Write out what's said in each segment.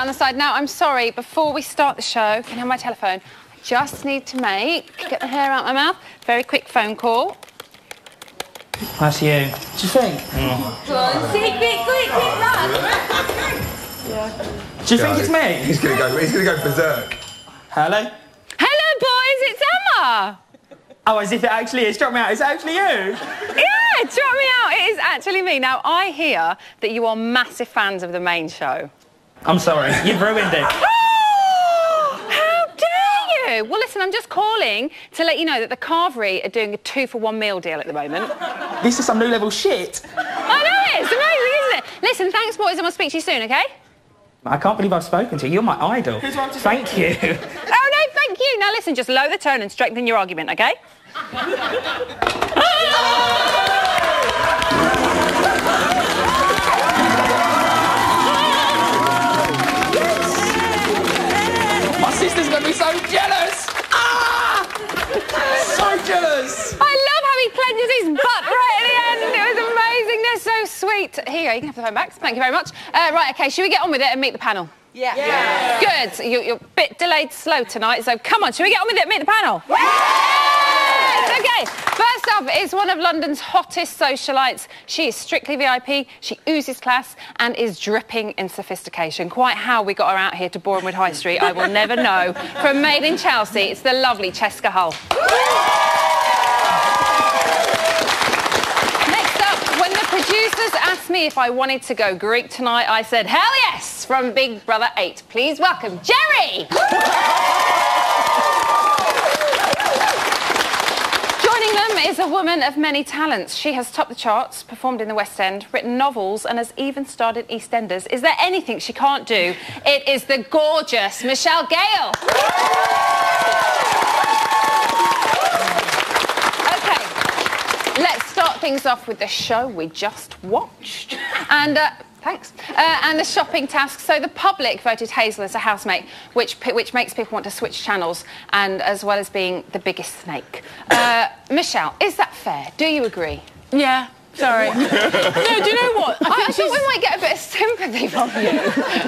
down the side. Now, I'm sorry, before we start the show, can I have my telephone? I just need to get the hair out my mouth. Very quick phone call. That's you. Do you think? Quick, run. Do you think it's me? He's gonna go berserk. Hello? Hello, boys, it's Emma. Oh, as if it actually is. Drop me out. It's actually you. Yeah, drop me out. It is actually me. Now, I hear that you are massive fans of the main show. I'm sorry. You've ruined it. How dare you? Well, listen, I'm just calling to let you know that the Carvery are doing a 2-for-1 meal deal at the moment. This is some new level shit. I know, it's amazing, isn't it? Listen, thanks, boys, and I'll speak to you soon, OK? I can't believe I've spoken to you. You're my idol. Thank you. Oh, no, thank you. Now, listen, just lower the tone and strengthen your argument, OK? My sister's going to be so jealous. Ah! So jealous. I love how he clenches his butt right at the end. It was amazing. They're so sweet. Here you go. You can have the phone back. Thank you very much. Right, OK, should we get on with it and meet the panel? Yeah. Good. You're a bit delayed slow tonight, so come on, shall we get on with it? Meet the panel. OK, first up is one of London's hottest socialites. She is strictly VIP, she oozes class and is dripping in sophistication. Quite how we got her out here to Bournemouth High Street, I will never know. From Made in Chelsea, it's the lovely Cheska Hull. Producers asked me if I wanted to go Greek tonight. I said, hell yes, from Big Brother 8. Please welcome Jerry! Joining them is a woman of many talents. She has topped the charts, performed in the West End, written novels and has even starred in EastEnders. Is there anything she can't do? It is the gorgeous Michelle Gale. Let's start things off with the show we just watched. And, thanks. And the shopping task. So the public voted Hazel as a housemate, which makes people want to switch channels, and as well as being the biggest snake. Michelle, is that fair? Do you agree? Yeah. Sorry. No, do you know what? I thought we might get a bit of sympathy from you.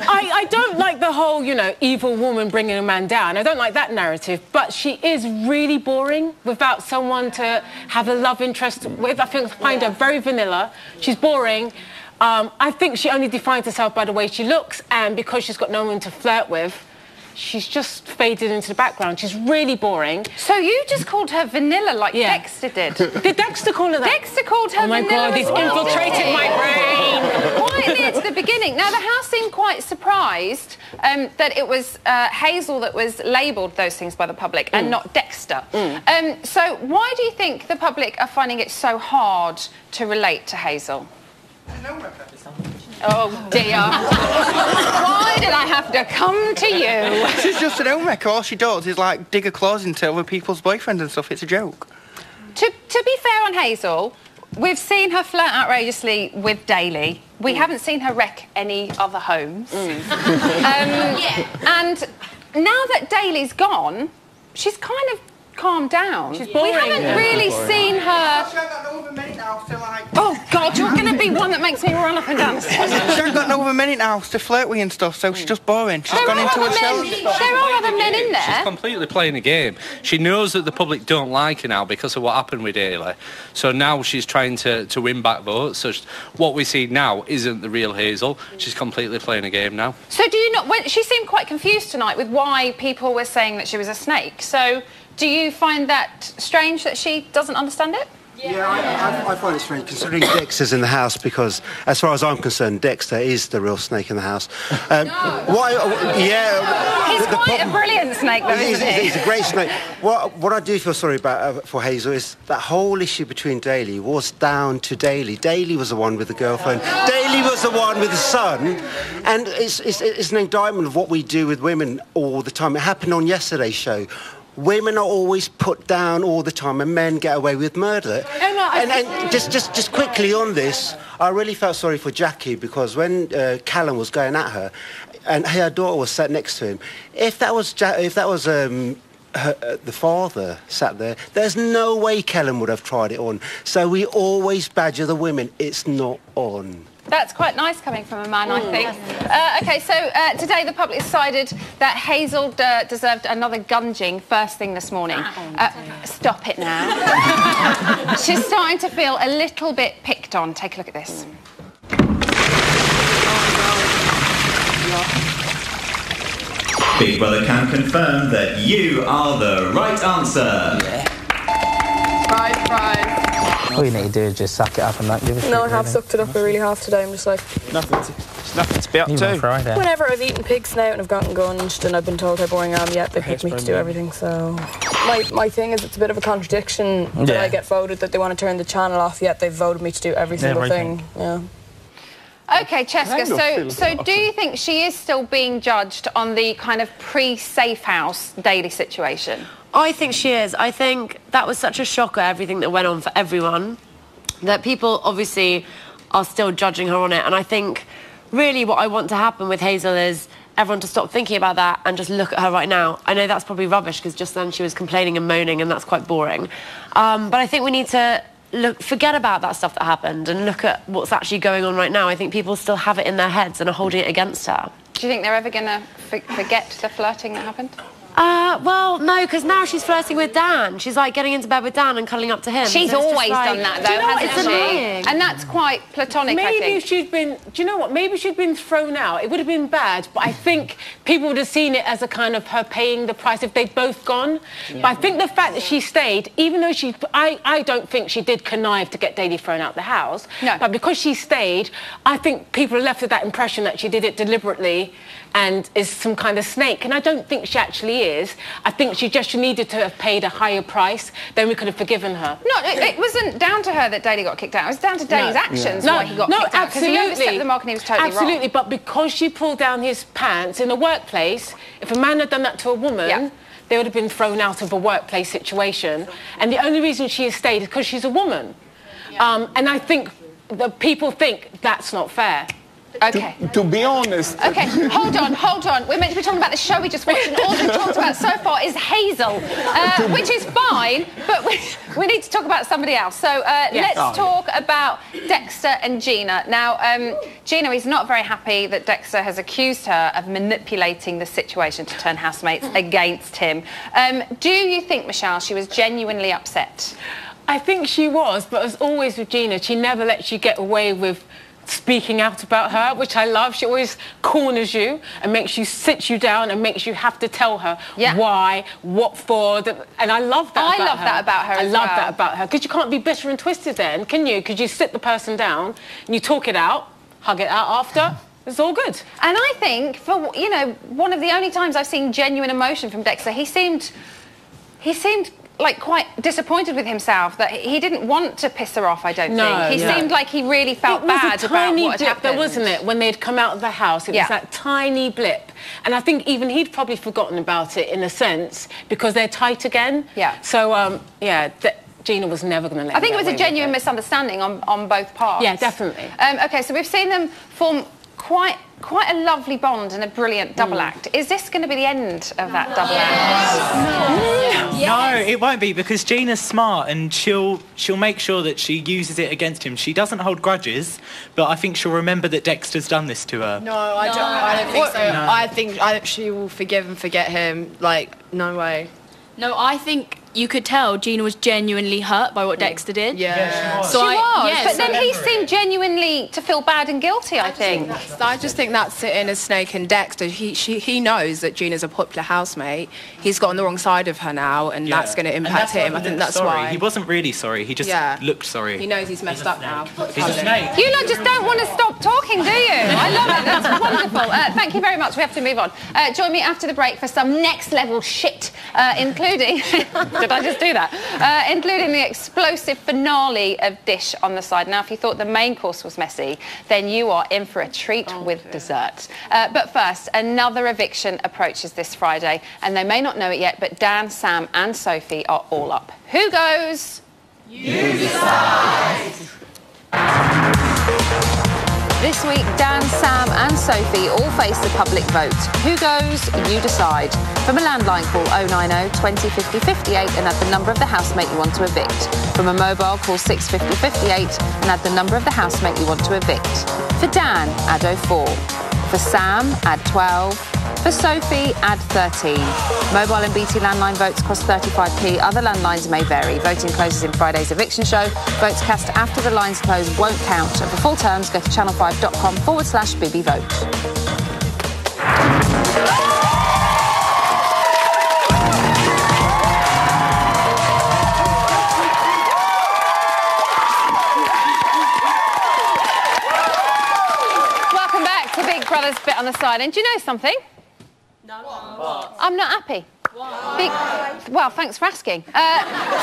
I don't like the whole, you know, evil woman bringing a man down. I don't like that narrative. But she is really boring without someone to have a love interest with. I find her very vanilla. She's boring. I think she only defines herself by the way she looks, and because she's got no one to flirt with, she's just faded into the background. She's really boring. So you just called her vanilla like Dexter did? Did Dexter call her that? Dexter called her vanilla. Oh, my God, he's infiltrated my brain. Quite near to the beginning. Now, the House seemed quite surprised that it was Hazel that was labelled those things by the public and not Dexter. So why do you think the public are finding it so hard to relate to Hazel? Oh, dear. Why did I have to come to you? She's just an homewrecker. All she does is, like, dig her claws into other people's boyfriends and stuff. It's a joke. To be fair on Hazel, we've seen her flirt outrageously with Daly. We haven't seen her wreck any other homes. And now that Daly's gone, she's kind of calmed down. She's boring. We haven't really seen her... Oh, God, you're going to be one that makes me run up and down the stairs. She hasn't got no other men in the house to flirt with and stuff, so she's just boring. She's gone into her shell. There are other men in there. She's completely playing a game. She knows that the public don't like her now because of what happened with Daly. So now she's trying to win back votes. So what we see now isn't the real Hazel. She's completely playing a game now. So do you not... She seemed quite confused tonight with why people were saying that she was a snake. So do you find that strange that she doesn't understand it? Yeah, I find it strange considering Dexter's in the house, because as far as I'm concerned, Dexter is the real snake in the house. He's quite a brilliant snake, though, isn't he? He's a great snake. What I do feel sorry about for Hazel is that whole issue between Daly was down to Daly. Daly was the one with the girlfriend. Daly was the one with the son. And it's an indictment of what we do with women all the time. It happened on yesterday's show. Women are always put down all the time, and men get away with murder. And just quickly on this, I really felt sorry for Jackie, because when Callum was going at her, and her daughter was sat next to him, if that was the father sat there, there's no way Callum would have tried it on. So we always badger the women. It's not on. That's quite nice coming from a man, I think. OK, so today the public decided that Hazel deserved another gunging first thing this morning. Stop it now. She's starting to feel a little bit picked on. Take a look at this. Big Brother can confirm that you are the right answer. Surprise. All you need to do is just suck it up and not give a shit. No, I have sucked it up. I really have today. I'm just like... Nothing to be up Even on to. Friday. Whenever I've eaten pig snout and I've gotten gunged and I've been told how boring I am, yet they pick me to do everything, so... My thing is it's a bit of a contradiction that I get voted that they want to turn the channel off, yet they've voted me to do every single thing. Yeah. OK, Cheska, so do you think she is still being judged on the kind of pre-Safe House Daily situation? I think she is. I think that was such a shocker, everything that went on for everyone, that people obviously are still judging her on it. And I think really what I want to happen with Hazel is everyone to stop thinking about that and just look at her right now. I know that's probably rubbish because just then she was complaining and moaning and that's quite boring. But I think we need to forget about that stuff that happened and look at what's actually going on right now. I think people still have it in their heads and are holding it against her. Do you think they're ever going to forget the flirting that happened? Well, no, because now she's flirting with Dan. She's, like, getting into bed with Dan and cuddling up to him. She's always done that, though, hasn't she? Annoying. And that's quite platonic, I think. Maybe she'd been... Do you know what? Maybe she'd been thrown out. It would have been bad, but I think people would have seen it as a kind of her paying the price if they'd both gone. Yeah. But I think the fact that she stayed, even though she... I don't think she did connive to get Daly thrown out the house. No. But because she stayed, I think people are left with that impression that she did it deliberately and is some kind of snake. And I don't think she actually is. I think she just needed to have paid a higher price, then we could have forgiven her. No, it wasn't down to her that Daly got kicked out. It was down to Daly's actions why he got kicked out. Because he overstepped the mark and he was totally wrong. Absolutely, but because she pulled down his pants in a workplace, if a man had done that to a woman, they would have been thrown out of a workplace situation. And the only reason she has stayed is because she's a woman. And I think that people think that's not fair. OK. To be honest... OK, hold on. We're meant to be talking about the show we just watched, and all we've talked about so far is Hazel, which is fine, but we need to talk about somebody else. So let's talk about Dexter and Gina. Now, Gina is not very happy that Dexter has accused her of manipulating the situation to turn housemates against him. Do you think, Michelle, she was genuinely upset? I think she was, but as always with Gina, she never lets you get away with speaking out about her, which I love. She always corners you and makes you sit you down and makes you have to tell her why, what for, and I love that about her. I love that about her as well. I love that about her, because you can't be bitter and twisted then, can you? Because you sit the person down and you talk it out, hug it out after. It's all good. And I think, for, you know, one of the only times I've seen genuine emotion from Dexter, he seemed like quite disappointed with himself, that he didn't want to piss her off, I don't think. He seemed like he really felt bad about what had happened. There wasn't it, when they'd come out of the house, it was that tiny blip. And I think even he'd probably forgotten about it in a sense, because they're tight again. Yeah. So, Gina was never going to let him. I think it was a genuine misunderstanding on both parts. Yeah, definitely. OK, so we've seen them form quite a lovely bond and a brilliant double act. Is this going to be the end of that double act? No, it won't be, because Gina's smart and she'll make sure that she uses it against him. She doesn't hold grudges, but I think she'll remember that Dexter's done this to her. No, I don't think so. No. I think she will forgive and forget him. Like, no way. No, I think you could tell Gina was genuinely hurt by what Dexter did. Yeah. She was. But then he seemed genuinely to feel bad and guilty, I think. I just think that's sitting as Snake and Dexter. He knows that Gina's a popular housemate. He's got on the wrong side of her now, and that's going to impact him. I think that's why. He wasn't really sorry. He just looked sorry. He knows he's messed up now. He's a snake. You lot just don't want to stop talking, do you? I love it. That's wonderful. Thank you very much. We have to move on. Join me after the break for some next-level shit, including... Did I just do that? Including the explosive finale of Dish on the side. Now, if you thought the main course was messy, then you are in for a treat with dessert. But first, another eviction approaches this Friday, and they may not know it yet, but Dan, Sam and Sophie are all up. Who goes? You decide! This week, Dan, Sam and Sophie all face the public vote. Who goes? You decide. From a landline, call 090 20 50 58 and add the number of the housemate you want to evict. From a mobile, call 650 58 and add the number of the housemate you want to evict. For Dan, add 04. For Sam, add 12. For Sophie, add 13. Mobile and BT landline votes cost 35p. Other landlines may vary. Voting closes in Friday's eviction show. Votes cast after the lines close won't count. And for full terms, go to channel5.com/BB Vote. Brothers bit on the side, and do you know something? No. I'm not happy. Why? Well, thanks for asking.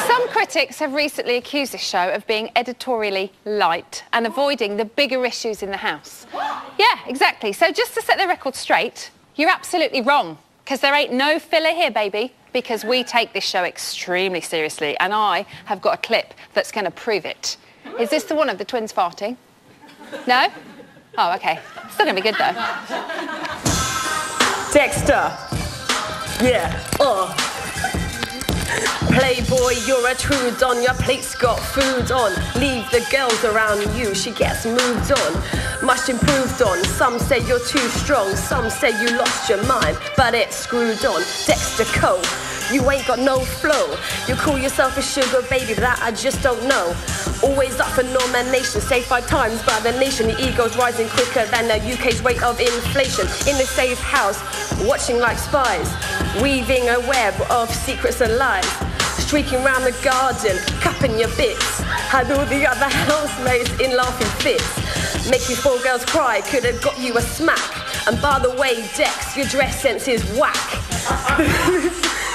Some critics have recently accused this show of being editorially light and avoiding the bigger issues in the house. Yeah, exactly. So just to set the record straight, you're absolutely wrong, because there ain't no filler here, baby, because we take this show extremely seriously, and I have got a clip that's going to prove it. Is this the one of the twins farting? No? Oh, OK. Still going to be good, though. Dexter. Yeah. Playboy, you're a trude on. Your plate's got food on. Leave the girls around you. She gets moved on. Much improved on. Some say you're too strong. Some say you lost your mind. But it's screwed on. Dexter Co. You ain't got no flow. You call yourself a sugar baby, but that I just don't know. Always up for nomination, say 5 times by the nation. The ego's rising quicker than the UK's rate of inflation. In the safe house, watching like spies, weaving a web of secrets and lies. Streaking round the garden, cupping your bits. Had all the other housemates in laughing fits. Making 4 girls cry, could have got you a smack. And by the way, Dex, your dress sense is whack.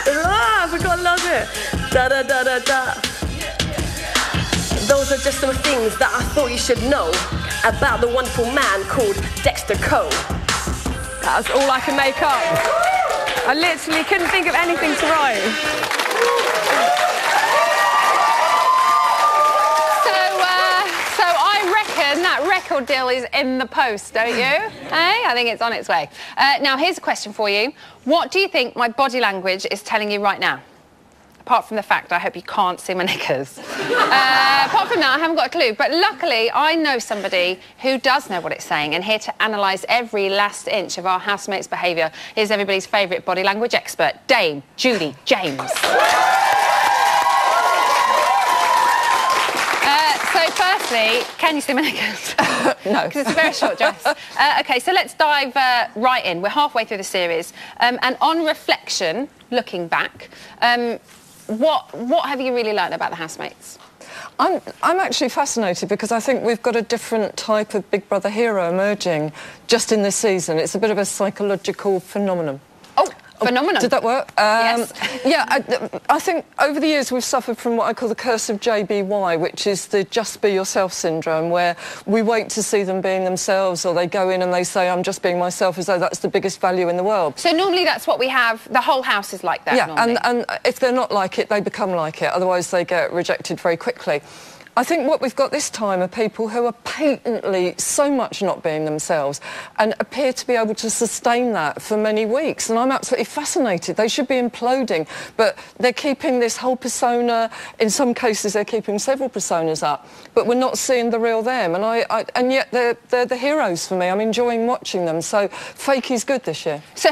I forgot, love it. Da da da da da. Those are just some things that I thought you should know about the wonderful man called Dexter Co. That's all I can make up. I literally couldn't think of anything to write. So I reckon that record deal is in the post, don't you? Hey, I think it's on its way. Now, here's a question for you. What do you think my body language is telling you right now? Apart from the fact I hope you can't see my knickers. Apart from that, I haven't got a clue. But luckily, I know somebody who does know what it's saying, and here to analyse every last inch of our housemates' behaviour is everybody's favourite body language expert, Dame Judy James. So firstly, can you see my knickers? No. Because it's a very short dress. OK, so let's dive right in. We're halfway through the series. And on reflection, looking back, what have you really learned about the housemates? I'm actually fascinated because I think we've got a different type of Big Brother hero emerging just in this season. It's a bit of a psychological phenomenon. Phenomenon. Did that work? Yes. Yeah, I think over the years we've suffered from what I call the curse of JBY, which is the just be yourself syndrome, where we wait to see them being themselves, or they go in and they say, I'm just being myself, as though that's the biggest value in the world. So normally that's what we have, the whole house is like that. Yeah, normally. and if they're not like it, they become like it, otherwise they get rejected very quickly. I think what we've got this time are people who are patently so much not being themselves and appear to be able to sustain that for many weeks. And I'm absolutely fascinated. They should be imploding, but they're keeping this whole persona. In some cases, they're keeping several personas up, but we're not seeing the real them. And yet they're the heroes for me. I'm enjoying watching them. So fake is good this year. So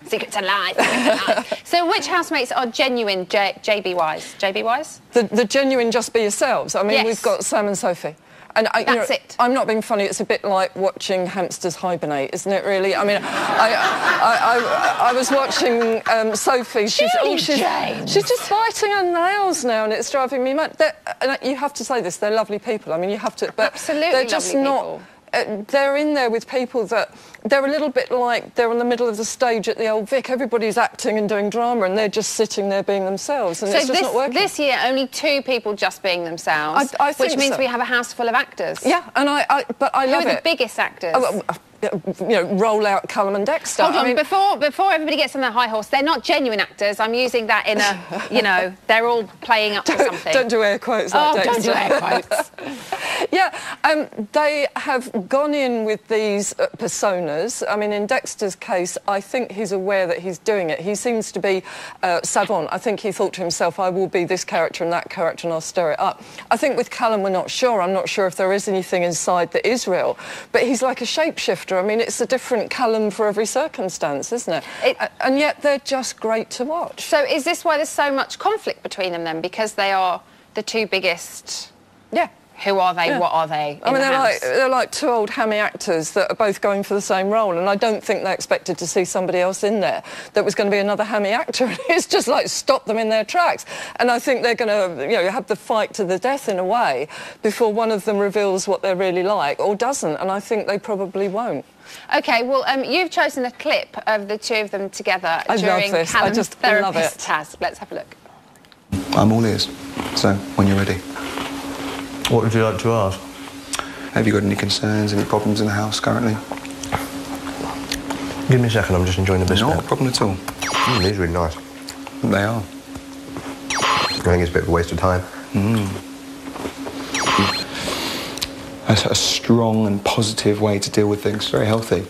secret to life. So which housemates are genuine JBYs? JBYs? The genuine just be yourselves. I mean, yes. We've got Sam and Sophie. And That's it. I'm not being funny. It's a bit like watching hamsters hibernate, isn't it? Really. I mean, I was watching Sophie. She's just biting her nails now, and it's driving me mad. And you have to say this. They're lovely people. I mean, you have to. But absolutely, they're just not. People. They're in there with people that they're a little bit like they're in the middle of the stage at the Old Vic. Everybody's acting and doing drama, and they're just sitting there being themselves, and it's just not working. This year, only 2 people just being themselves, I think which means so. we have a house full of actors. Yeah, but I love it. Who are the biggest actors? roll out Callum and Dexter. Hold on, before everybody gets on their high horse, they're not genuine actors. I'm using that in a, they're all playing up to something. Don't do air quotes like Dexter. Don't do air quotes. Yeah, they have gone in with these personas. I mean, in Dexter's case, I think he's aware that he's doing it. He seems to be savant. I think he thought to himself, I will be this character and that character and I'll stir it up. I think with Callum, we're not sure. I'm not sure if there is anything inside that is real. But he's like a shapeshifter. I mean, it's a different Callum for every circumstance, isn't it? And yet they're just great to watch. So is this why there's so much conflict between them then? Because they are the two biggest... Yeah. Who are they? Yeah. What are they? I mean, they're like two old hammy actors that are both going for the same role, and I don't think they expected to see somebody else in there that was going to be another hammy actor. It's just like stop them in their tracks. And I think they're going to, have the fight to the death in a way before one of them reveals what they're really like or doesn't. And I think they probably won't. OK, well, you've chosen a clip of the two of them together during Callum's I love therapist it. task. Let's have a look. I'm all ears. So, when you're ready. What would you like to ask? Have you got any concerns, any problems in the house currently? Give me a second, I'm just enjoying the biscuit. Not a problem at all. These are really nice. They are. I think it's a bit of a waste of time. That's a strong and positive way to deal with things. Very healthy.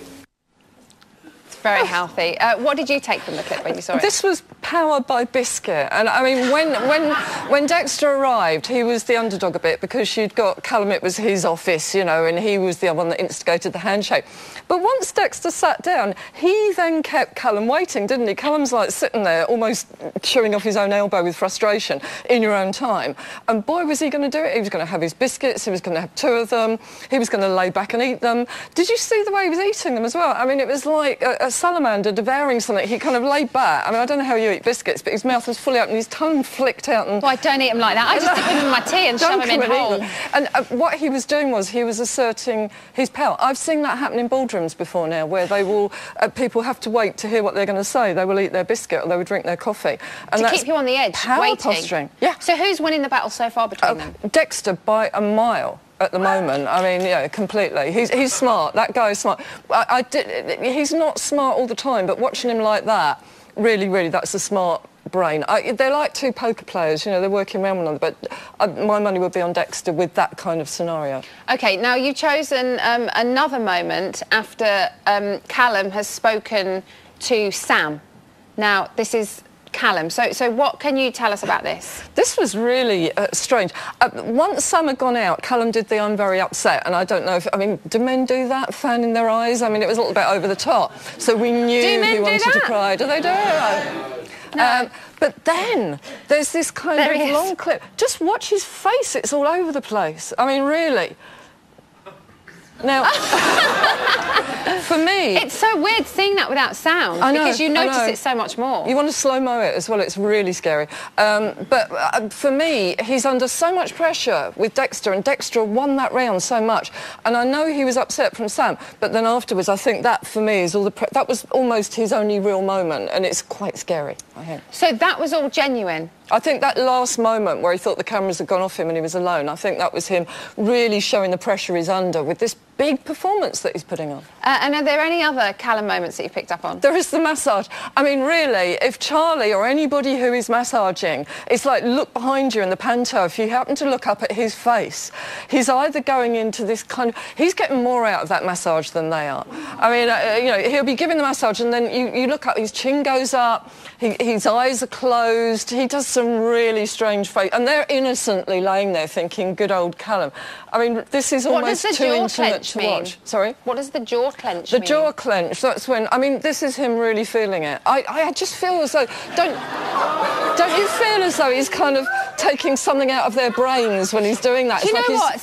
Very healthy. What did you take from the clip when you saw it? This was powered by Biscuit. And, I mean, when Dexter arrived, he was the underdog a bit because she'd got Callum, it was his office, and he was the one that instigated the handshake. But once Dexter sat down, he then kept Callum waiting, didn't he? Callum's, like, sitting there almost chewing off his own elbow with frustration in your own time. And, boy, was he going to do it. He was going to have his biscuits. He was going to have two of them. He was going to lay back and eat them. Did you see the way he was eating them as well? I mean, it was like a salamander devouring something. He kind of laid back. I mean, I don't know how you eat biscuits, but his mouth was fully open, his tongue flicked out. And... Well, I don't eat them like that. I just dip them in my tea and shove them in whole. And what he was doing was he was asserting his power. I've seen that happen in boardrooms before now, where they will people have to wait to hear what they're going to say. They will eat their biscuit or they will drink their coffee. And to keep you on the edge, power waiting. Posturing. Yeah. So who's winning the battle so far between them? Dexter by a mile. At the moment, I mean, completely. He's smart. That guy's smart. He's not smart all the time, but watching him like that, really, that's a smart brain. They're like two poker players, they're working around one another, but my money would be on Dexter with that kind of scenario. OK, now you've chosen another moment after Callum has spoken to Sam. Now, this is Callum. So what can you tell us about this? This was really strange. Once Sam had gone out, Callum did the I'm very upset, and I don't know if... I mean, do men do that, fanning their eyes? I mean, it was a little bit over the top. So we knew he wanted to cry. Do they do it? No. But then there's this kind of long clip. Just watch his face. It's all over the place. I mean, really. Now, for me... It's so weird seeing that without sound, because you notice it so much more. You want to slow-mo it as well, it's really scary. But for me, he's under so much pressure with Dexter, and Dexter won that round so much. And I know he was upset from Sam, but then afterwards, I think that, for me, is all the... that was almost his only real moment, and it's quite scary, I think. So that was all genuine? I think that last moment where he thought the cameras had gone off him and he was alone, I think that was him really showing the pressure he's under with this big performance that he's putting on. And are there any other Callum moments that you picked up on? There is the massage. I mean, really, if Charlie or anybody who is massaging, it's like, look behind you in the panto. If you happen to look up at his face, he's either going into this kind of... He's getting more out of that massage than they are. I mean, he'll be giving the massage and then you look up, his chin goes up, his eyes are closed, he does some really strange face, and they're innocently laying there thinking, good old Callum. I mean, this is almost too intimate to watch. Sorry? What does the jaw clench mean? The jaw clench, that's when... I mean, this is him really feeling it. I just feel as though... Don't you feel as though he's kind of taking something out of their brains when he's doing that? Do you know what?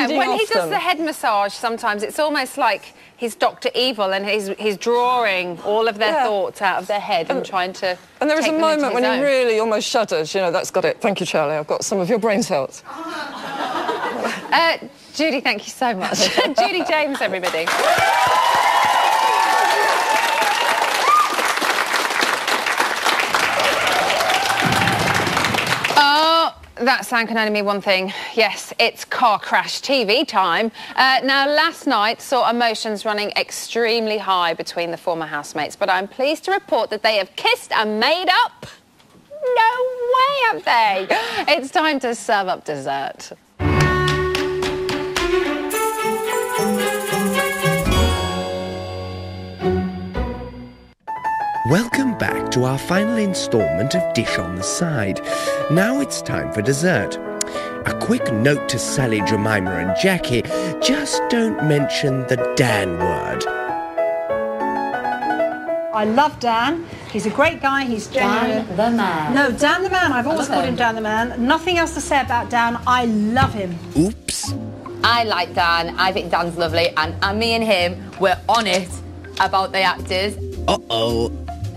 When he does the head massage, sometimes it's almost like he's Dr. Evil and he's drawing all of their thoughts out of their head and trying to... And there was a moment when he really almost shudders. That's got it. Thank you, Charlie. I've got some of your brain cells. Judy, thank you so much. Judy James, everybody. That sound can only mean one thing. Yes, it's car crash TV time. Now, last night saw emotions running extremely high between the former housemates, but I'm pleased to report that they have kissed and made up. No way have they. It's time to serve up dessert. Welcome back to our final instalment of Dish on the Side. Now it's time for dessert. A quick note to Sally, Jemima and Jackie, just don't mention the Dan word. I love Dan. He's a great guy. He's genuine. Dan the man. No, Dan the man. I've always called him Dan the man. Nothing else to say about Dan. I love him. Oops. I like Dan. I think Dan's lovely. And me and him were on it about the actors. Uh-oh.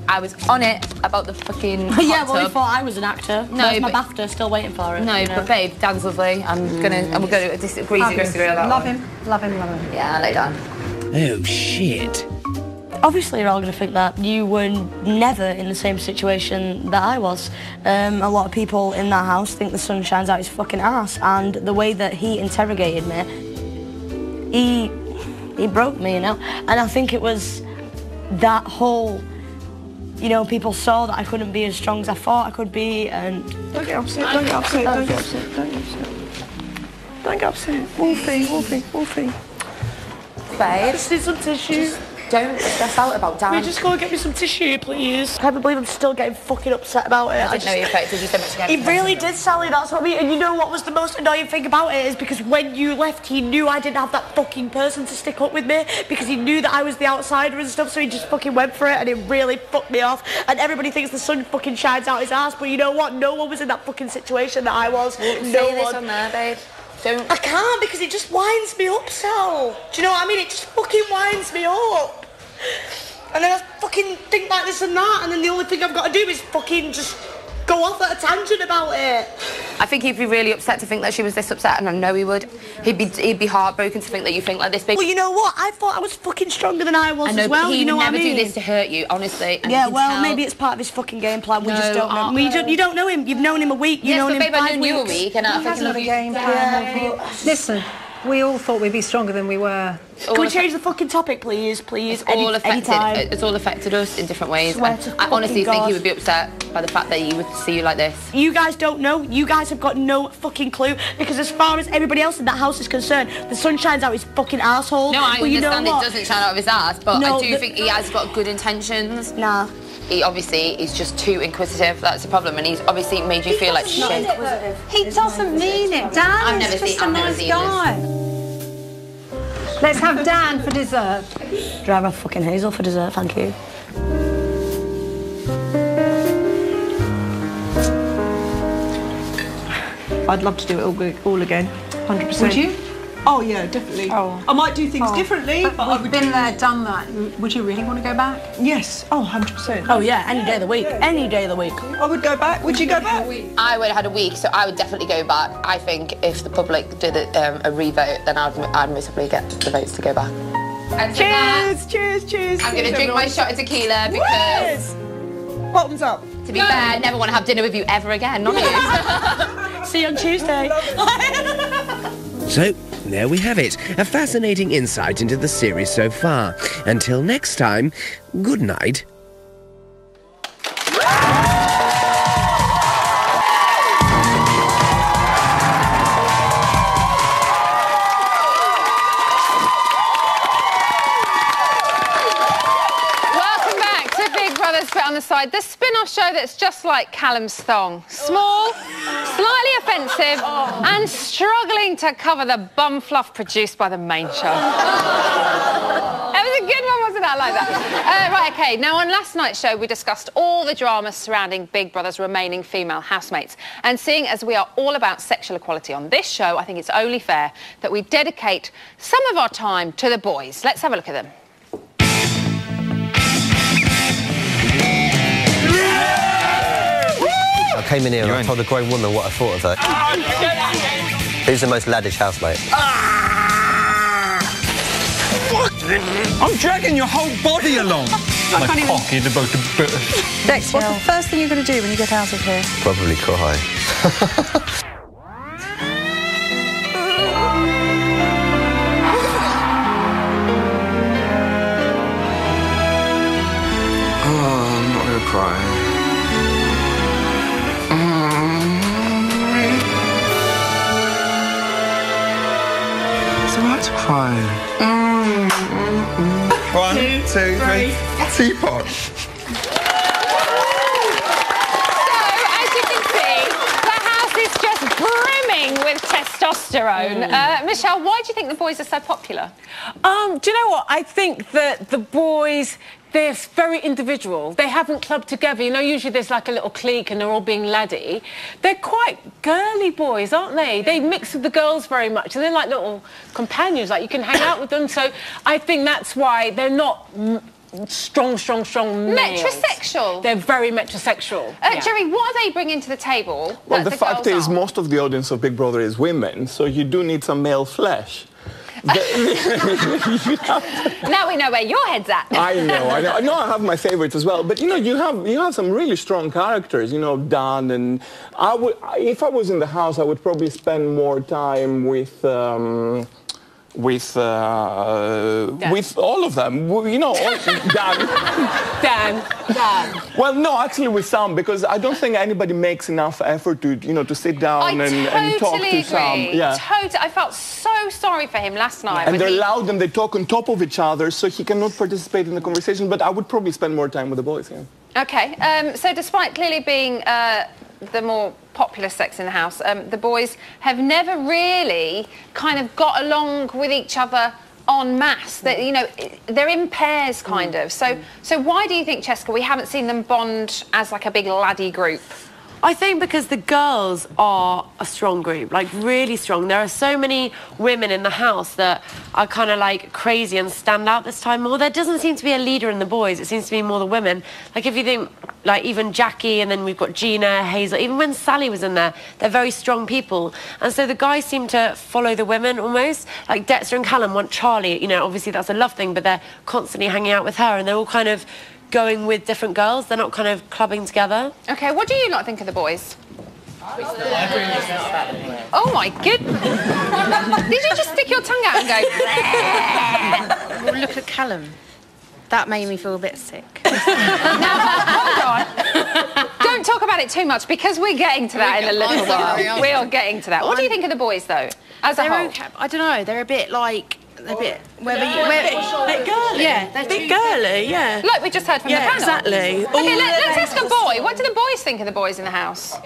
I was on it about the fucking hot yeah, well, tub. we thought I was an actor. No, where's my but- BAFTA? Still waiting for it. No, you know? but babe, Dan's lovely. I'm going to disagree on that Love one. him. Love him. Love him. Yeah, I like Dan. Oh, shit. Obviously, you're all going to think that you were never in the same situation that I was. A lot of people in that house think the sun shines out his fucking ass, and the way that he interrogated me, he broke me, you know. And I think it was that whole, you know, people saw that I couldn't be as strong as I thought I could be, and Don't get upset, don't get upset, don't get upset, don't get upset. Don't get upset. Wolfie. babe. Just need some tissue. Don't stress out about Dan. Can you just go and get me some tissue, please? I can't believe I'm still getting fucking upset about it. I didn't know you affected you so much again. He really did, Sally, that's what I mean. And you know what was the most annoying thing about it is because when you left, he knew I didn't have that fucking person to stick up with me because he knew that I was the outsider and stuff, so he just fucking went for it and it really fucked me off. And everybody thinks the sun fucking shines out his ass, but you know what? No one was in that fucking situation that I was. No Say this on there, babe. Don't. I can't because it just winds me up, Sal. Do you know what I mean? It just fucking winds me up. And then I fucking think like this and that, and then the only thing I've got to do is fucking just go off at a tangent about it. I think he'd be really upset to think that she was this upset, and I know he would. He'd be heartbroken to think that you think like this. Babe. Well, you know what? I thought I was fucking stronger than I was I know, as well. But he you know would what never I mean? do this to hurt you, honestly. And Yeah, you can well, tell. maybe it's part of his fucking game plan. We No, just don't know. You don't know him. You've known him a week. You've Yes, known but him babe, 5 I've known you a weeks. week, and I fucking love you. game plan. Listen, we all thought we'd be stronger than we were. Can we change the fucking topic, please? Please. It's all anytime. it's all affected us in different ways. Swear And to I honestly fucking think he God. would be upset by the fact that he would see you like this. You guys don't know. You guys have got no fucking clue. Because as far as everybody else in that house is concerned, the sun shines out his fucking asshole. No, I But you know understand it what? doesn't shine out of his ass, but No, I do think he has got good intentions. Nah. He obviously is just too inquisitive. That's the problem, and he's obviously made you feel like shit. He doesn't mean it. Dan is just a nice guy. Let's have Dan for dessert. Do I have a fucking Hazel for dessert? Thank you. I'd love to do it all again, 100%. Would you? Oh yeah, definitely. Oh. I might do things differently, but I we've would been there, done that. Would you really want to go back? Yes. Oh, 100%. Oh yeah, any day of the week. Any day of the week. I would go back. Would you go back? I would have had a week, so I would definitely go back. I think if the public did a re-vote, then I'd most probably get the votes to go back. And for that, Cheers. I'm going to drink my shot of tequila because, Bottoms up. to be fair, I never want to have dinner with you ever again, not you. See you on Tuesday. So, there we have it. A fascinating insight into the series so far. Until next time, good night. Welcome back to Big Brother's Bit on the Side, the spin-off show that's just like Callum's thong. Small, slightly offensive, and struggling to cover the bum fluff produced by the main show. That was a good one, wasn't it? I like that. Right, OK, now on last night's show, we discussed all the drama surrounding Big Brother's remaining female housemates. And seeing as we are all about sexual equality on this show, I think it's only fair that we dedicate some of our time to the boys. Let's have a look at them. I came in here and I told a grown woman what I thought of her. Who's the most laddish housemate? I'm dragging your whole body along. My pocket about to burst. Dex, what's the first thing you're going to do when you get out of here? Probably cry. Fine. 1, 2, 3. Teapot. With testosterone. Michelle, why do you think the boys are so popular? Do you know what? I think that the boys, they're very individual. They haven't clubbed together. You know, usually there's like a little clique and they're all being laddie. They're quite girly boys, aren't they? They mix with the girls very much. And they're like little companions, like you can hang out with them. So I think that's why they're not strong males. Metrosexual. They're very metrosexual. Jerry, what are they bringing to the table? Well, the fact is, most of the audience of Big Brother is women, so you do need some male flesh. Now we know where your head's at. I know. No, I have my favourites as well. But you know, you have some really strong characters. You know, Dan, and if I was in the house, I would probably spend more time with all of them, you know, Dan. Well, no, actually with some, because I don't think anybody makes enough effort to, you know, to sit down and talk to some. Yeah. I felt so sorry for him last night. And they're loud and they talk on top of each other, so he cannot participate in the conversation. But I would probably spend more time with the boys. Yeah. Okay. So despite clearly being the more popular sex in the house, the boys have never really kind of got along with each other en masse. That, you know, they're in pairs kind of. So why do you think, Cheska, we haven't seen them bond as like a big laddie group? I think because the girls are a strong group, like really strong. There are so many women in the house that are kind of like crazy and stand out this time more. There doesn't seem to be a leader in the boys. It seems to be more the women. Like if you think, like even Jackie, and then we've got Gina, Hazel, even when Sally was in there, they're very strong people. And so the guys seem to follow the women almost. Like Dexter and Callum want Charlie. You know, obviously that's a love thing, but they're constantly hanging out with her and they're all kind of going with different girls. They're not kind of clubbing together. Okay, what do you not think of the boys? Oh my goodness! Did you just stick your tongue out and go? Well, look at Callum. That made me feel a bit sick. Now, hold on. Don't talk about it too much because we're getting to that in a little while. We are getting to that. What do you think of the boys, though, as a whole? Okay. I don't know. They're a bit like. A bit, bit girly. Yeah, they're bit girly, yeah. Like we just heard from the panel. Exactly. Okay, let's ask a boy. What do the boys think of the boys in the house? I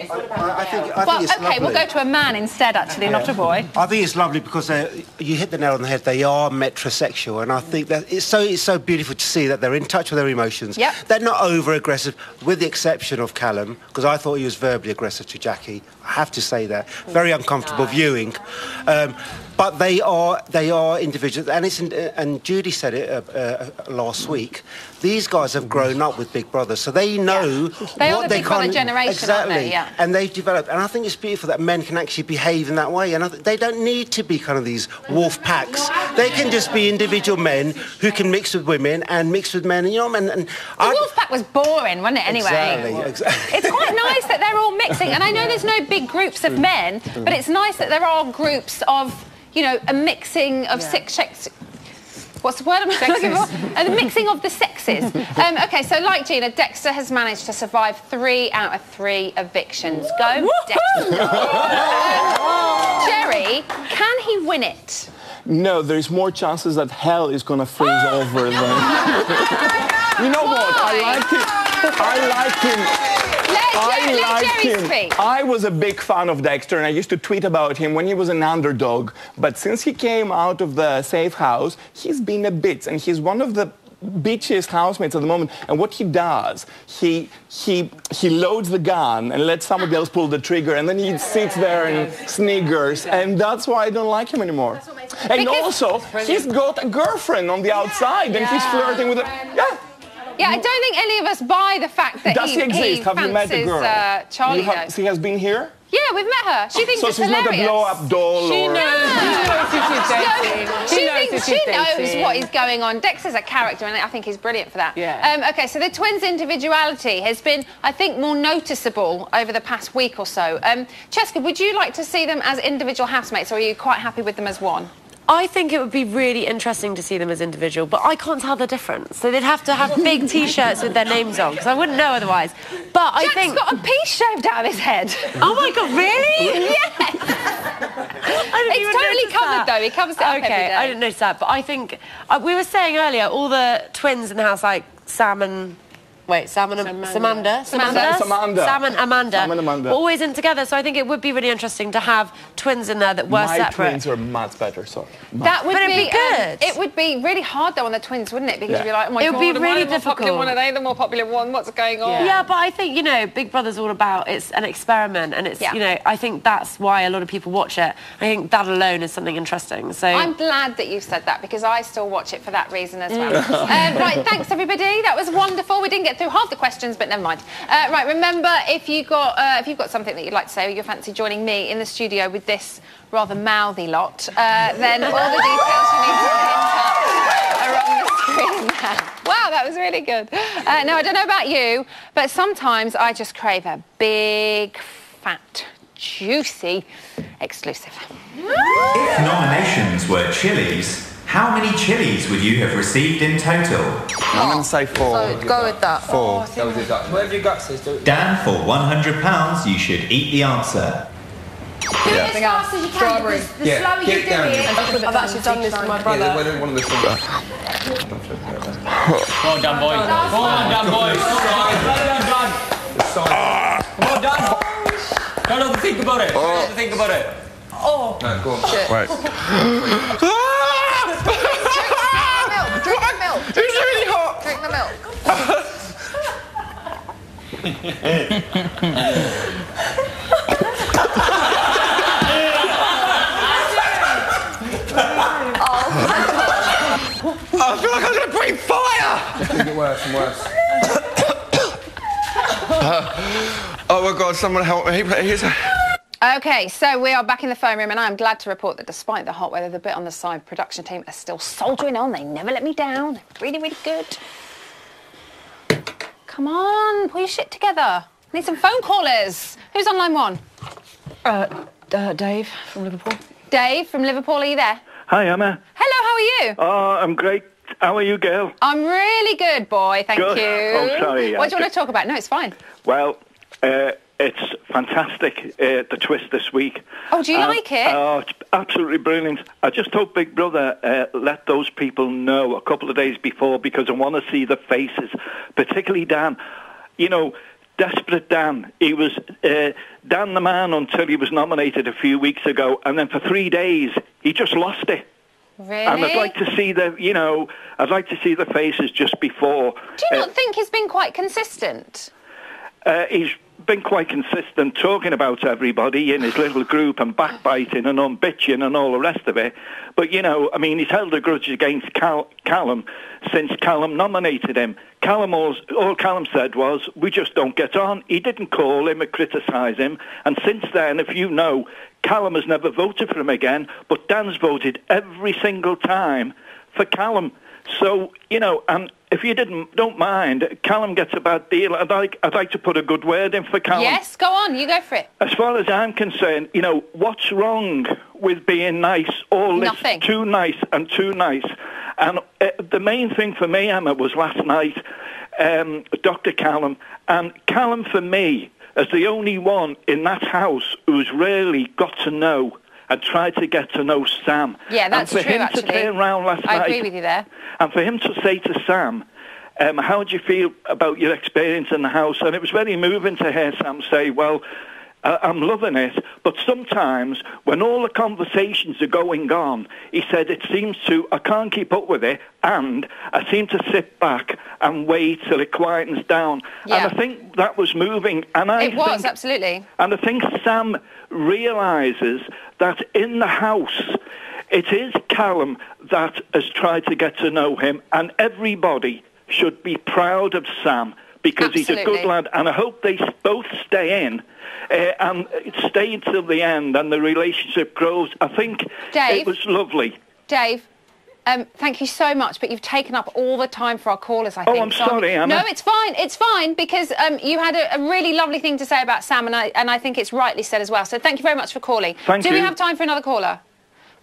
think it's lovely. We'll go to a man instead, actually, not a boy. I think it's lovely because you hit the nail on the head. They are metrosexual, and I think that it's so beautiful to see that they're in touch with their emotions. Yep. They're not over-aggressive, with the exception of Callum, because I thought he was verbally aggressive to Jackie. I have to say that. Very uncomfortable viewing. But they are individuals, and Judy said it last week. These guys have grown up with Big Brother, so they know they what are the Big Brother generation, exactly, aren't they? Yeah. And they've developed. And I think it's beautiful that men can actually behave in that way. And they don't need to be kind of these wolf packs. They can just be individual men who can mix with women and mix with men. And you know, and the wolf pack was boring, wasn't it? Anyway, exactly. It's quite nice that they're all mixing. And I know there's no big groups of men, but it's nice that there are groups of, you know, a mixing of six. What's the word I'm looking for? The mixing of the sexes. Okay, so like Gina, Dexter has managed to survive 3 out of 3 evictions. Go, Dexter. Jerry, can he win it? No, there's more chances that hell is going to freeze over than... You know what? I like him. Let Jerry speak. I was a big fan of Dexter, and I used to tweet about him when he was an underdog. But since he came out of the safe house, he's been a bitch, and he's one of the bitchiest housemates at the moment. And what he does, he loads the gun and lets somebody else pull the trigger, and then he sits there and sniggers, and that's why I don't like him anymore. And also, he's got a girlfriend on the outside, and he's flirting with her. Yeah, I don't think any of us buy the fact that Does he exist? Have you met the girl? Charlie. She has been here? Yeah, we've met her. She thinks it's hilarious. So she's not a blow-up doll? She knows She knows what is going on. Dexter's a character, and I think he's brilliant for that. Yeah. Okay, so the twins' individuality has been, I think, more noticeable over the past week or so. Cheska, would you like to see them as individual housemates, or are you quite happy with them as one? I think it would be really interesting to see them as individual, but I can't tell the difference. So they'd have to have big T-shirts with their names on, because I wouldn't know otherwise. But I think... Jack's got a piece shaved out of his head. Oh, my God, really? Yes! It's totally covered, though. He covers it up every day. I didn't notice that, but I think... we were saying earlier, all the twins in the house, like Sam and... Wait, Sam and Amanda? Sam and Amanda. Always in together, so I think it would be really interesting to have twins in there that were separate. My twins are much better, so... That would be good. It would be really hard, though, on the twins, wouldn't it? Because you'd be like, oh, my God, it would be really difficult. One, are they the more popular one? What's going on? Yeah, but I think, you know, Big Brother's all about, it's an experiment, and it's, you know, I think that's why a lot of people watch it. I think that alone is something interesting, so... I'm glad that you said that, because I still watch it for that reason as well. Right, thanks, everybody. That was wonderful. We didn't get through half the questions, but never mind. Right, remember, if you've got something that you'd like to say, or you fancy joining me in the studio with this rather mouthy lot, then all the details you need to get are on the screen now. Wow, that was really good. No, I don't know about you, but sometimes I just crave a big, fat, juicy exclusive. If nominations were chilies, how many chilies would you have received in total? I'm going to say 4. So go with that. 4. Whatever your gut says, do it. Dan, for £100, you should eat the answer. Do it as fast as you can, because the slower you do it... I've actually done this with my brother. Yeah, one of those things. Go on, Dan, boys. Go on, Dan, boys. Come on, Dan. Don't have to think about it. Don't have to think about it. Oh. No, go on. Shit. Right. Drink the milk. It's really hot. Drink the milk. I feel like I'm going to breathe fire! It's going to get worse and worse. Oh my God, someone help me. OK, so we are back in the phone room, and I'm glad to report that despite the hot weather, the bit on the side production team are still soldiering on. They never let me down. They're really, really good. Come on, pull your shit together. Need some phone callers. Who's on line 1? Dave from Liverpool. Dave from Liverpool, are you there? Hi, Emma. Hello, how are you? Oh, I'm great. How are you, girl? I'm really good, boy, thank Good. you. Oh, sorry. What do you want to talk about? No, it's fine. Well, it's fantastic, the twist this week. Oh, do you like it? Oh, it's absolutely brilliant. I just hope Big Brother let those people know a couple of days before, because I want to see the faces, particularly Dan. You know, desperate Dan. He was Dan the man until he was nominated a few weeks ago, and then for 3 days he just lost it. Really? And I'd like to see I'd like to see the faces just before. Do you not think he's been quite consistent? He's been quite consistent talking about everybody in his little group and backbiting and bitching and all the rest of it. But, you know, I mean, he's held a grudge against Callum since Callum nominated him. All Callum said was, we just don't get on. He didn't call him or criticise him. And since then, if you know, Callum has never voted for him again, but Dan's voted every single time for Callum. So, you know, and if you don't mind, Callum gets a bad deal. I'd like to put a good word in for Callum. Yes, go on, you go for it. As far as I'm concerned, you know, what's wrong with being nice? All this Nothing. too nice and too nice. And the main thing for me, Emma, was last night, Dr. Callum. And Callum, for me, is the only one in that house who's really got to know and tried to get to know Sam. Yeah, that's true, actually. And for him to turn around last night... I agree with you there. And for him to say to Sam, how do you feel about your experience in the house? And it was very moving to hear Sam say, well, I'm loving it, but sometimes when all the conversations are going on, he said, it seems to, I can't keep up with it, and I seem to sit back and wait till it quietens down. Yeah. And I think that was moving. And It was, absolutely. And I think Sam realises that in the house, it is Callum that has tried to get to know him, and everybody should be proud of Sam because he's a good lad, and I hope they both stay in and stay until the end and the relationship grows. I think it was lovely. Dave, thank you so much, but you've taken up all the time for our callers, I think. Oh, I'm sorry, Anna. No, it's fine, because you had a really lovely thing to say about Sam, and I think it's rightly said as well. So thank you very much for calling. Thank you. Do we have time for another caller?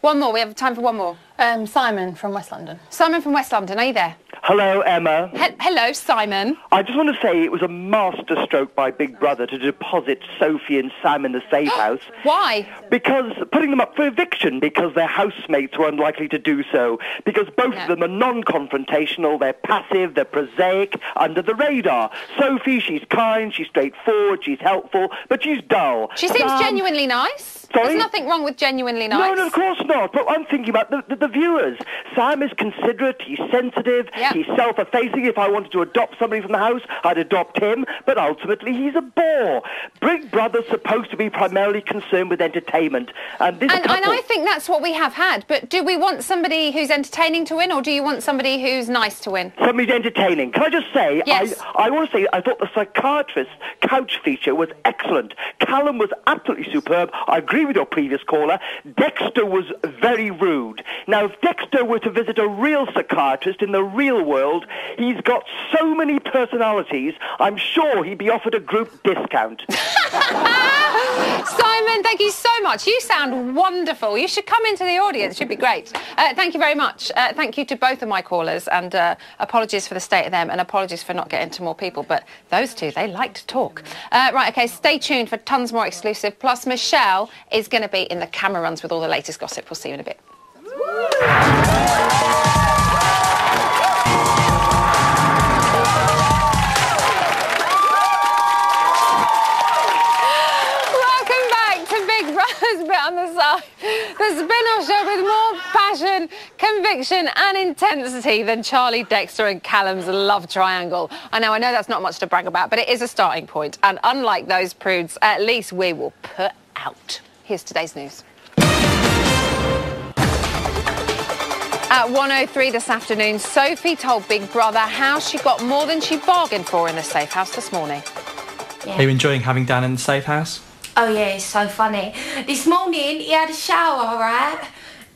One more. We have time for one more. Simon from West London. Simon from West London, are you there? Hello, Emma. Hello, Simon. I just want to say it was a masterstroke by Big Brother to deposit Sophie and Sam in the safe house. Why? Because putting them up for eviction because their housemates were unlikely to do so. Because both of them are non-confrontational, they're passive, they're prosaic, under the radar. Sophie, she's kind, she's straightforward, she's helpful, but she's dull. She seems genuinely nice. Sorry? There's nothing wrong with genuinely nice. No, of course not. But I'm thinking about the viewers. Sam is considerate, he's sensitive, he's self-effacing. If I wanted to adopt somebody from the house, I'd adopt him. But ultimately, he's a bore. Big Brother's supposed to be primarily concerned with entertainment. And this couple... And I think that's what we have had. But do we want somebody who's entertaining to win, or do you want somebody who's nice to win? Somebody's entertaining. Can I just say, yes. I want to say, I thought the psychiatrist couch feature was excellent. Callum was absolutely superb. I agree with your previous caller. Dexter was very rude. Now, if Dexter were to visit a real psychiatrist in the real world, he's got so many personalities, I'm sure he'd be offered a group discount. Simon, thank you so much. You sound wonderful. You should come into the audience. Should be great. Thank you very much. Thank you to both of my callers, and apologies for the state of them, and apologies for not getting to more people, but those two, they like to talk. Right, OK, stay tuned for tons more exclusive. Plus, Michelle is going to be in the camera runs with all the latest gossip. We'll see you in a bit. Bit on the side. The spin-off show with more passion, conviction and intensity than Charlie, Dexter and Callum's love triangle. I know that's not much to brag about, but it is a starting point. And unlike those prudes, at least we will put out. Here's today's news. At 1:03 this afternoon, Sophie told Big Brother how she got more than she bargained for in the safe house this morning. Are you enjoying having Dan in the safe house? Oh yeah, it's so funny. This morning he had a shower, right?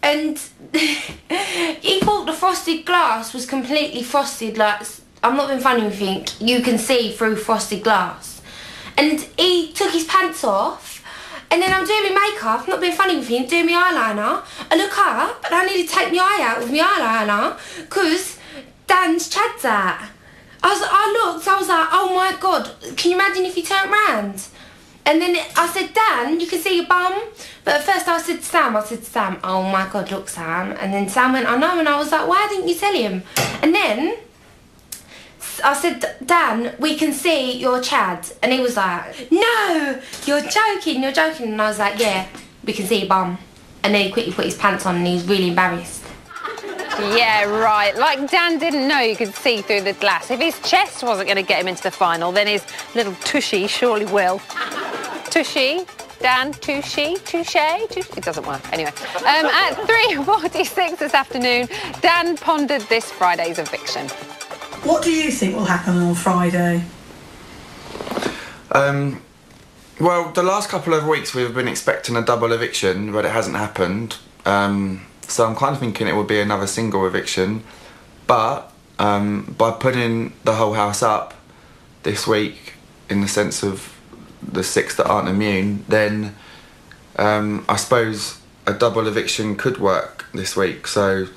And he thought the frosted glass was completely frosted, like, I'm not being funny, you can see through frosted glass. And he took his pants off, and then I'm doing my makeup, I'm not being funny with him, doing my eyeliner. I look up, and I need to take my eye out with my eyeliner, because Dan's Chad's out. I looked, I was like, oh my God, can you imagine if he turned round? And then I said, Dan, you can see your bum. But at first I said to Sam, oh my God, look, Sam. And then Sam went, I know. And I was like, why didn't you tell him? And then I said, Dan, we can see your Chad. And he was like, no, you're joking. And I was like, yeah, we can see your bum. And then he quickly put his pants on and he was really embarrassed. Yeah, right. Like Dan didn't know you could see through the glass. If his chest wasn't going to get him into the final, then his little tushy surely will. Tushy? Dan, touche? It doesn't work. Anyway, at 3:46 this afternoon, Dan pondered this Friday's eviction. What do you think will happen on Friday? Well, the last couple of weeks we've been expecting a double eviction, but it hasn't happened. So I'm kind of thinking it will be another single eviction. But by putting the whole house up this week, in the sense of the 6 that aren't immune, then I suppose a double eviction could work this week. So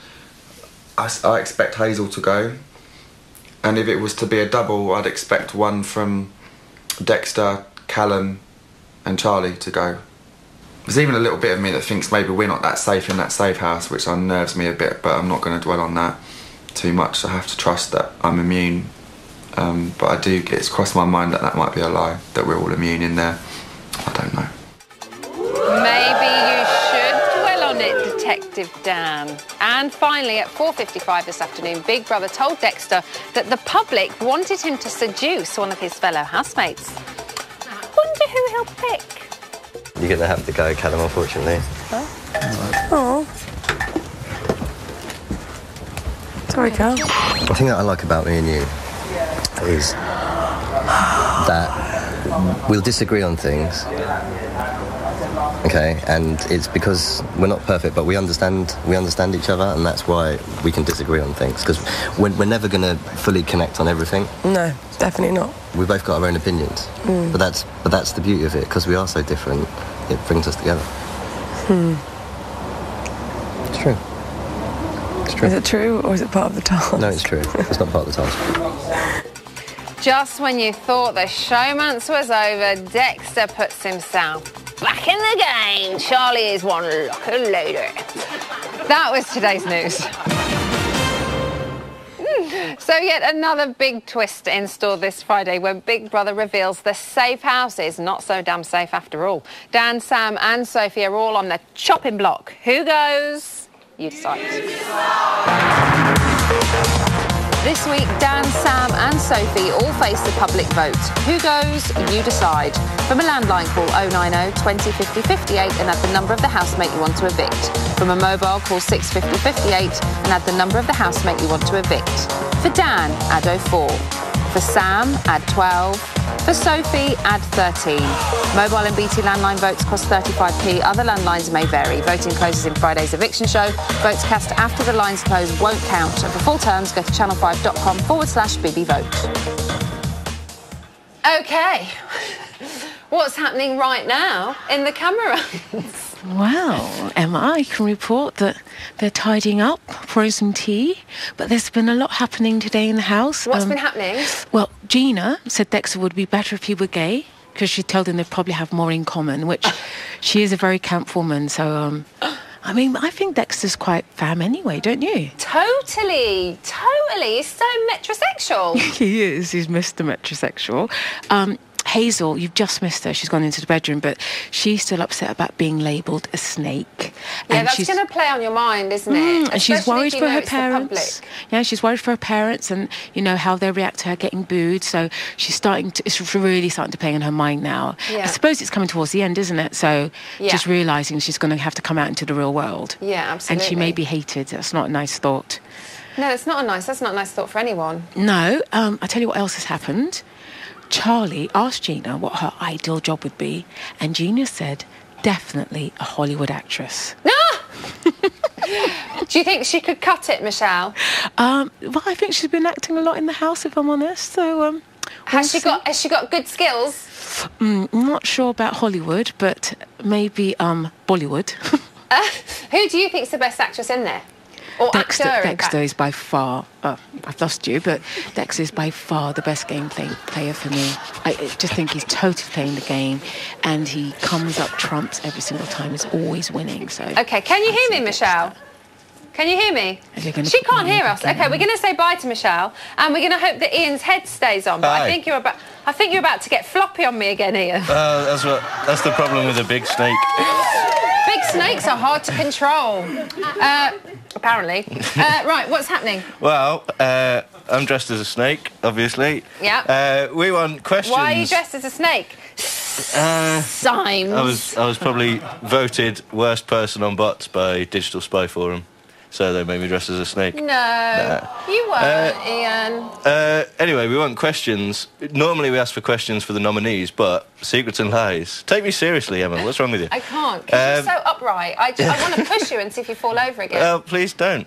I expect Hazel to go. And if it was to be a double, I'd expect one from Dexter, Callum and Charlie to go. There's even a little bit of me that thinks maybe we're not that safe in that safe house, which unnerves me a bit, but I'm not going to dwell on that too much. I have to trust that I'm immune. But it's crossed my mind that might be a lie, that we're all immune in there. I don't know. Maybe you should dwell on it, Detective Dan. And finally, at 4:55 this afternoon, Big Brother told Dexter that the public wanted him to seduce one of his fellow housemates. Wonder who he'll pick. You're going to have to go, Callum, unfortunately. Oh. Sorry, Carl. The thing that I like about me and you is that we'll disagree on things, okay, and it's because we're not perfect, but we understand each other, and that's why we can disagree on things, because we're never going to fully connect on everything. No, definitely not. We both got our own opinions, but that's the beauty of it, because we are so different. It brings us together. true. It's true. Is it true or is it part of the task? No, it's true. It's not part of the task. Just when you thought the showmance was over, Dexter puts himself back in the game. Charlie is one lucky lady. That was today's news. So yet another big twist in store this Friday when Big Brother reveals the safe house is not so damn safe after all. Dan, Sam and Sophie are all on the chopping block. Who goes? You decide. This week, Dan, Sam and Sophie all face the public vote. Who goes? You decide. From a landline, call 090 20 50 58 and add the number of the housemate you want to evict. From a mobile, call 650 58 and add the number of the housemate you want to evict. For Dan, add 04. For Sam, add 12. For Sophie, add 13. Mobile and BT landline votes cost 35p. Other landlines may vary. Voting closes in Friday's eviction show. Votes cast after the lines close won't count. And for full terms, go to channel5.com/BB-vote. OK. What's happening right now in the camera runs? Well, Emma, I can report that they're tidying up, pouring some tea, but there's been a lot happening today in the house. What's been happening? Well, Gina said Dexter would be better if he were gay, because she told him they'd probably have more in common, which she is a very camp woman, so, I mean, I think Dexter's quite femme anyway, don't you? Totally. He's so metrosexual. He is. He's Mr. Metrosexual. Hazel, you've just missed her. She's gone into the bedroom, but she's still upset about being labelled a snake. Yeah, that's going to play on your mind, isn't it? And she's worried for her parents. Yeah, she's worried for her parents and, you know, how they react to her getting booed. So she's it's really starting to play on her mind now. Yeah. I suppose it's coming towards the end, isn't it? So just realising she's going to have to come out into the real world. Yeah, absolutely. And she may be hated. That's not a nice thought. No, that's not a nice thought for anyone. No. I tell you what else has happened. Charlie asked Gina what her ideal job would be, and Gina said, definitely a Hollywood actress. Do you think she could cut it, Michelle? Well, I think she's been acting a lot in the house, if I'm honest, so... Has she got good skills? I'm not sure about Hollywood, but maybe Bollywood. Who do you think's the best actress in there? Or Dexter is by far, I've lost you, but Dexter is by far the best player for me. I just think he's totally playing the game and he comes up trumps every single time. He's always winning. So. OK, can you hear me, Michelle? Can you hear me? She can't hear us. OK, we're going to say bye to Michelle and we're going to hope that Ian's head stays on. But I think you're about to get floppy on me again, Ian. That's the problem with a big snake. Big snakes are hard to control. Apparently. Right, what's happening? Well, I'm dressed as a snake, obviously. Yeah. We want questions. Why are you dressed as a snake? Symes. I was probably voted worst person on bots by Digital Spy Forum, so they made me dress as a snake. No, you weren't, Ian. Anyway, we want questions. Normally we ask for questions for the nominees, but secrets and lies. Take me seriously, Emma. What's wrong with you? I can't, because you're so upright. I want to push you and see if you fall over again. Well, please don't.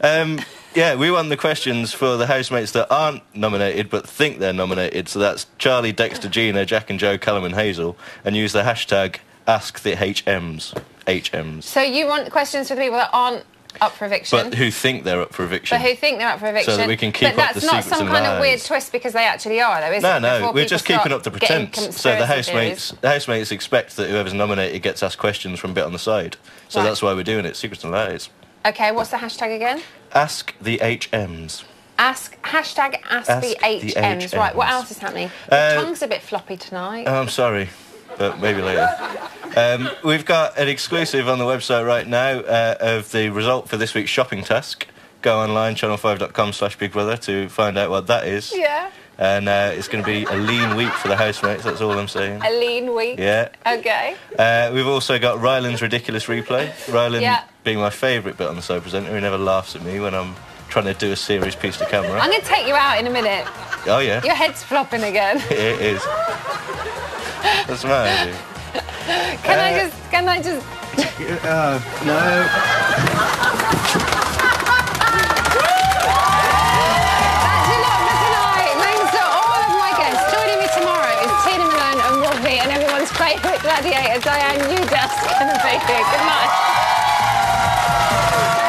Yeah, we want the questions for the housemates that aren't nominated but think they're nominated. So that's Charlie, Dexter, Gina, Jack and Joe, Callum and Hazel. And use the hashtag #AskTheHMs. So you want questions for the people that aren't up for eviction? But who think they're up for eviction. But who think they're up for eviction. So that we can keep up the secrets and lies. But that's not some kind of weird twist because they actually are, though, is it? No, we're just keeping up the pretense. So the housemates expect that whoever's nominated gets asked questions from a bit on the side. So that's why we're doing it, secrets and lies. OK, what's the hashtag again? Ask the HMs. Hashtag ask the HMs. Right, what else is happening? Your tongue's a bit floppy tonight. Oh, I'm sorry, but maybe later. We've got an exclusive on the website right now of the result for this week's shopping task. Go online, channel5.com/bigbrother to find out what that is. Yeah. And it's going to be a lean week for the housemates, that's all I'm saying. A lean week? Yeah. OK. We've also got Ryland's ridiculous replay. Ryland being my favourite bit on the show presenter, he never laughs at me when I'm trying to do a serious piece to camera. I'm going to take you out in a minute. Oh, yeah? Your head's flopping again. It is. What's the matter with you? Can I just... No. And everyone's favourite gladiator, Diane Newdust, going to be here. Good night. Bye.